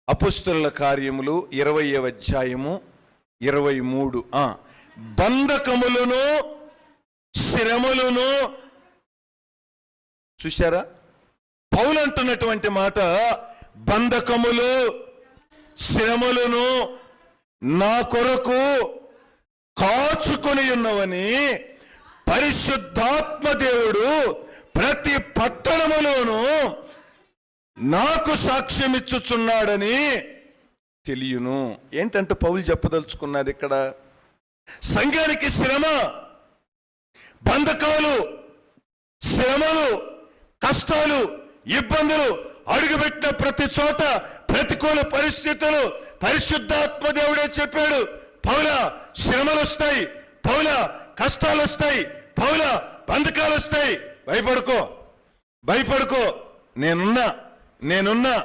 అపొస్తలుల కార్యములు 20వ అధ్యాయము 23. బంధకములను శ్రమలను చూశారా? పౌలు అంటున్నటువంటి మాట, బంధకములు శ్రమలను నా కొరకు కాచుకొని ఉన్నవని పరిశుద్ధాత్మ దేవుడు ప్రతి పట్టణములోనూ నాకు సాక్ష్యమిచ్చుచున్నాడని తెలియను. ఏంటంటే పౌలు చెప్పదలుచుకున్నది ఇక్కడ, సంఘానికి శ్రమ, బంధకాలు, శ్రమలు, కష్టాలు, ఇబ్బందులు అడుగుపెట్టిన ప్రతి చోట ప్రతికూల పరిస్థితులు పరిశుద్ధాత్మ దేవుడే చెప్పాడు, పౌలా శ్రమలు వస్తాయి, పౌలా కష్టాలు వస్తాయి, పౌలా బంధకాలు వస్తాయి, భయపడుకో, నేనున్నా